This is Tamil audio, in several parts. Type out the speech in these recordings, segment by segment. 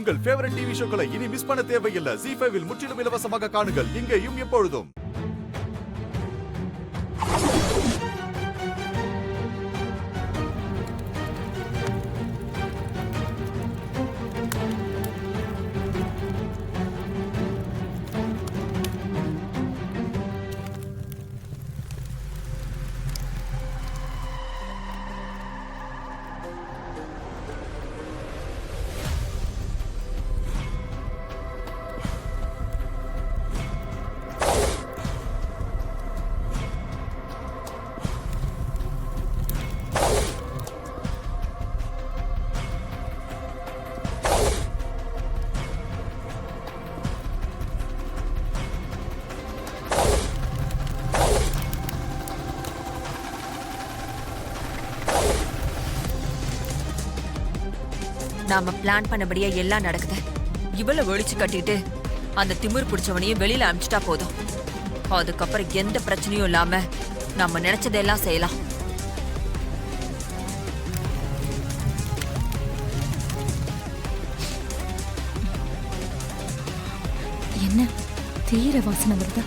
உங்கள் ஃபேவரட் டிவி ஷோக்களை இனி மிஸ் பண்ண தேவையில்லை. ZEE5 இல் முற்றிலும் இலவசமாக காணுங்கள், இங்கேயும் எப்பொழுதும். நாம பிளான் பண்ணபடியா எல்லாம் நடக்குது. இவளை ஒழிச்சு கட்டிட்டு அந்த திமிர் பிடிச்சவனையும் வெளியில அனுப்பிச்சிட்டா போதும். அதுக்கப்புறம் எந்த பிரச்சனையும் இல்லாம நம்ம நினைச்சதெல்லாம் செய்யலாம். என்ன தீர வாசனை வருதா?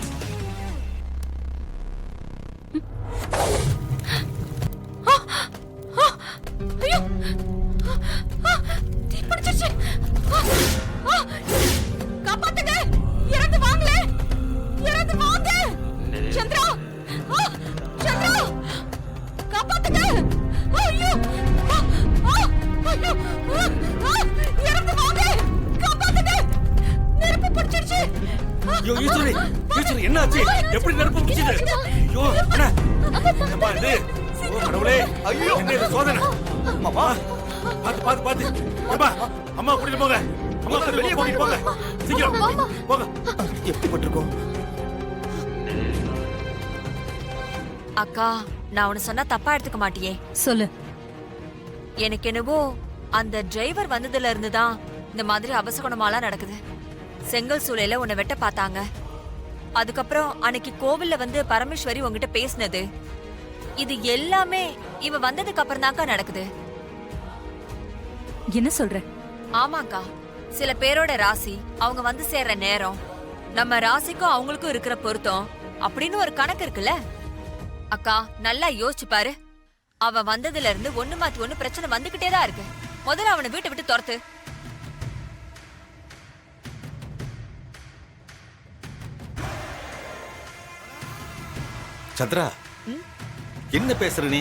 என்னாச்சு? எப்படி நெருப்பு பிடிச்சது? ஐயோ அண்ணா, என்னப்பா இது? ஓ கடவுளே, ஐயோ என்ன இது சோதனை? அம்மா பாத்து பாத்து பாத்து. அம்மா அம்மா கூட்டிட்டு போங்க. அம்மா வெளியே கூட்டிட்டு போங்க. சீக்கிரம் போங்க. எப்படி பட்டிருக்கோம்? அக்கா, நான் உன்னை சொன்னா தப்பா எடுத்துக்க மாட்டியே? சொல்லு. எனக்கு என்னவோ அந்த டிரைவர் வந்ததுல இருந்துதான் இந்த மாதிரி அபசகுணமாலாம் நடக்குது. செங்கல் சூளையில உன்னை வெட்ட பார்த்தாங்க. அதுக்கப்புறம் அன்னைக்கு கோவில்ல வந்து பரமேஸ்வரி உங்ககிட்ட பேசினது, இது எல்லாமே இவ வந்ததுக்கு அப்புறம் தான்க்கா நடக்குது. என்ன சொல்ற? ஆமாக்கா, சில பேரோட ராசி அவங்க வந்து சேர்ற நேரம், நம்ம ராசிக்கும் அவங்களுக்கும் இருக்கிற பொருத்தம் அப்படின்னு ஒரு கணக்கு இருக்குல்ல அக்கா. நல்லா யோசிச்சு பாரு. அவ வந்ததுல இருந்து ஒண்ணு மாத்தி ஒண்ணு பிரச்சனை வந்துகிட்டே தான் இருக்கு. முதல்ல அவனை வீட்டை விட்டு துரத்து. சந்திரா, என்ன பேசுற நீ?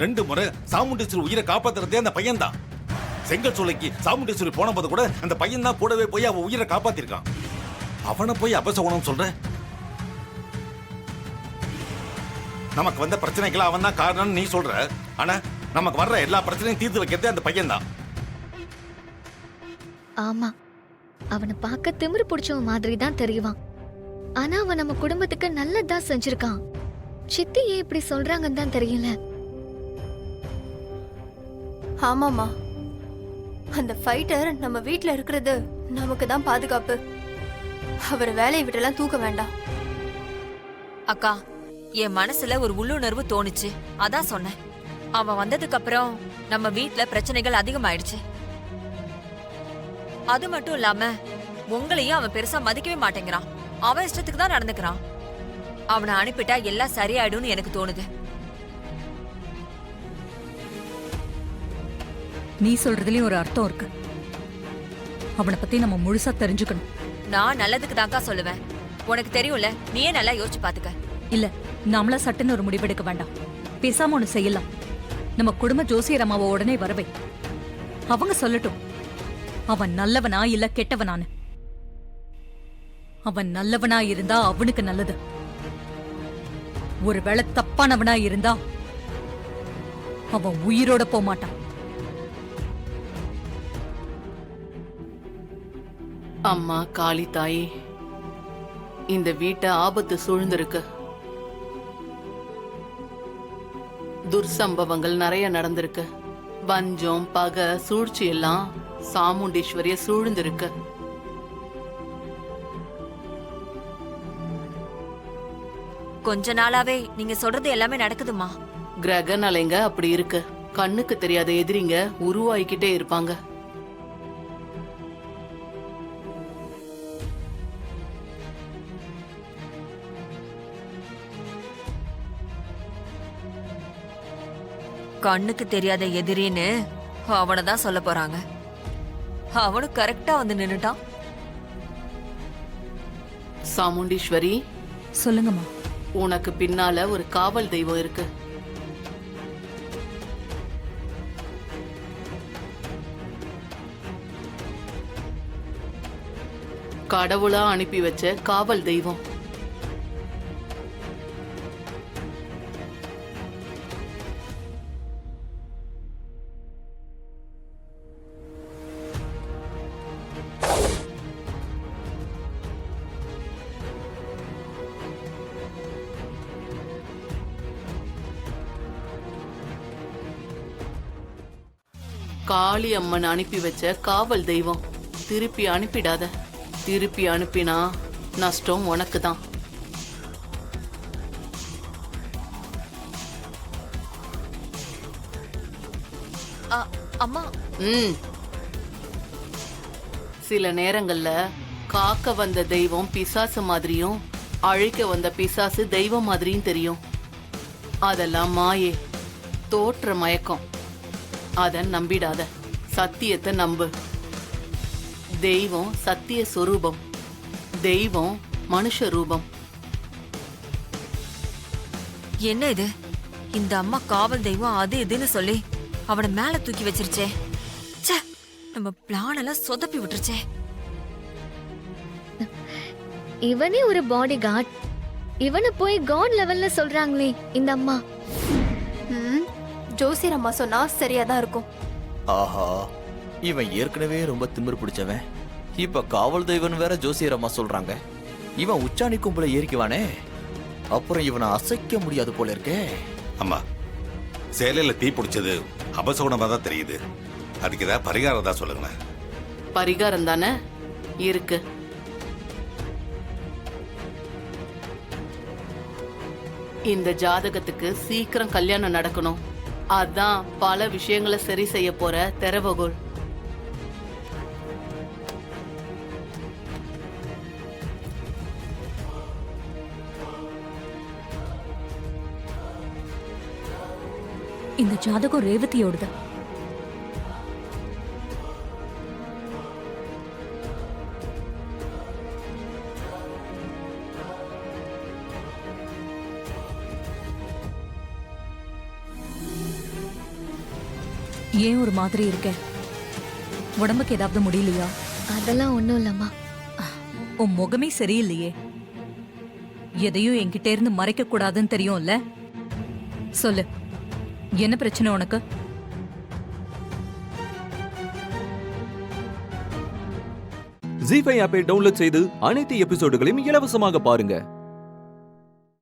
2 முறை சாமுண்டீஸ்வரி உயிரை காப்பாத்துறதே அந்த பையன் தான். செங்கல் சூளைக்கு சாமுண்டீஸ்வரி போன போது கூட அந்த பையன் தான் கூடவே போய் அவ உயிரை காப்பாத்திருக்கான். அவனை போய் அபசகுணம் சொல்ற? நமக்கு வந்த பிரச்சனைகள் அவன் தான் காரணம்னு நீ சொல்ற. ஆனா நமக்கு வர்ற எல்லா பிரச்சனையும் தீர்த்து வைக்கிறதே அந்த பையன் தான். ஆமா, அவனை பார்க்க திமிரு பிடிச்சவன் மாதிரி தான் தெரியுவான். ஆனா அவன் நம்ம குடும்பத்துக்கு நல்லதா செஞ்சிருக்கான். சித்தி ஏன் இப்படி சொல்றாங்கன்னு தான் தெரியல. ஆமாமா, அந்த ஃபைட்டர் நம்ம வீட்ல இருக்கிறது நமக்கு தான் பாதுகாப்பு. அவர் வேலையை விட்டெல்லாம் தூக்க வேண்டாம். அக்கா, என் மனசுல ஒரு உள்ளுணர்வு தோணுச்சு, அதான் சொன்னேன். அவன் வந்ததுக்கு அப்புறம் நம்ம வீட்ல பிரச்சனைகள் அதிகமாயிடுச்சு. அது மட்டும் இல்லாம உங்களையும் அவன் பெருசா மதிக்கவே மாட்டேங்கிறான். அவன் இஷ்டத்துக்கு தான் நடந்துக்கிறான். அவனை அனுப்பிட்டா எல்லாம் சரியாயிடும்னு எனக்கு தோணுது. நீ சொல்றதுலயும் ஒரு அர்த்தம் இருக்கு. அவனை பத்தி நம்ம முழுசா தெரிஞ்சுக்கணும். நான் நல்லதுக்கு தான்க்கா சொல்லுவேன். உனக்கு தெரியும்ல, நீயே நல்லா யோசிச்சு பாத்துக்க. இல்ல, நம்மள சட்டுன்னு ஒரு முடிவெடுக்க வேண்டாம். பேசாம ஒண்ணு செய்யலாம். நம்ம குடும்ப ஜோசியர் அம்மாவை உடனே வரவை. அவங்க சொல்லட்டும் அவன் நல்லவனா இல்ல கெட்டவனான்னு. அவன் நல்லவனா இருந்தா அவனுக்கு நல்லது. ஒருவேளை தப்பானவனா இருந்தா அவன் உயிரோட போக மாட்டான். அம்மா காளி தாயே, இந்த வீட்டை ஆபத்து சூழ்ந்திருக்கு. துர்சம்பவங்கள் நிறைய நடந்திருக்கு. வஞ்சம், பகை, சூழ்ச்சி எல்லாம் சாமுண்டீஸ்வரிய சூழ்ந்திருக்கு. கொஞ்ச நாளாவே நீங்க சொல்றது எல்லாமே நடக்குதுமா. கிரக நலைங்க அப்படி இருக்கு. கண்ணுக்கு தெரியாத எதிரிங்க உருவாயிக்கிட்டே இருப்பாங்க. கண்ணுக்கு தெரியாத எதிரின்னு அவனை தான் சொல்ல போறாங்க. அவனும் கரெக்டா வந்து நின்னுட்டான். சாமுண்டீஸ்வரி, சொல்லுங்கம்மா. உனக்கு பின்னால ஒரு காவல் தெய்வம் இருக்கு. கடவுளா அனுப்பி வச்ச காவல் தெய்வம். காளி அம்மன் அனுப்பி வச்ச காவல் தெய்வம். திருப்பி அனுப்பிடாத. திருப்பி அனுப்பினா நஷ்டம் உனக்கு தான். அம்மா, சில நேரங்கள்ல காக்க வந்த தெய்வம் பிசாசு மாதிரியும் அழிக்க வந்த பிசாசு தெய்வம் மாதிரியும் தெரியும். அதெல்லாம் மாயே, தோற்ற மயக்கம். அத நம்பிடாத. சத்தியத்தை நம்பு. தெய்வம் சத்திய சொரூபம். தெய்வம் மனுஷ ரூபம். என்ன இது? இந்த அம்மா காவல் தெய்வம் அது இதுன்னு சொல்லி அவனை மேல தூக்கி வச்சிருச்சே. ச்சே, நம்ம பிளான் எல்லாம் சொதப்பி விட்டுருச்சே. இவனே ஒரு பாடி கார்டு, இவனை போய் காட் லெவல்ல சொல்றாங்களே இந்த அம்மா. ஜோசியர் அம்மா சொன்னா சரியாதான் இருக்கும். ஆஹா, இவன் ஏற்கனவே ரொம்ப திமிரு பிடிச்சவன். இப்ப காவல் தெய்வன் வேற ஜோசியர் அம்மா சொல்றாங்க. இவன் உச்சாணி கும்பல ஏறிக்குவானே, அப்புறம் இவனை அசைக்க முடியாது போல இருக்கே. அம்மா, சேலையில தீ பிடிச்சது அபசகுணமா தான் தெரியுது. அதுக்கு ஏதாவது பரிகாரம் தான் சொல்லுங்களேன். பரிகாரம் தானே இருக்கு. இந்த ஜாதகத்துக்கு சீக்கிரம் கல்யாணம் நடக்கணும். அதான் பல விஷயங்களை சரி செய்ய போற திறவகோல். இந்த ஜாதகம் ரேவதியோடுது. ஏன் ஒரு மாதிரி இருக்க? உடம்புக்கு ஏதாவது முடியலையா? அதெல்லாம் ஒண்ணும் இல்லம்மா. உன் முகமே சரியில்லையே. எதையும் என்கிட்ட இருந்து மறைக்க கூடாதுன்னு தெரியும்ல. சொல்லு, என்ன பிரச்சனை உனக்கு? ஜீ5 ஆப்பை டவுன்லோட் செய்து அனைத்து எபிசோடுகளையும் இலவசமாக பாருங்க.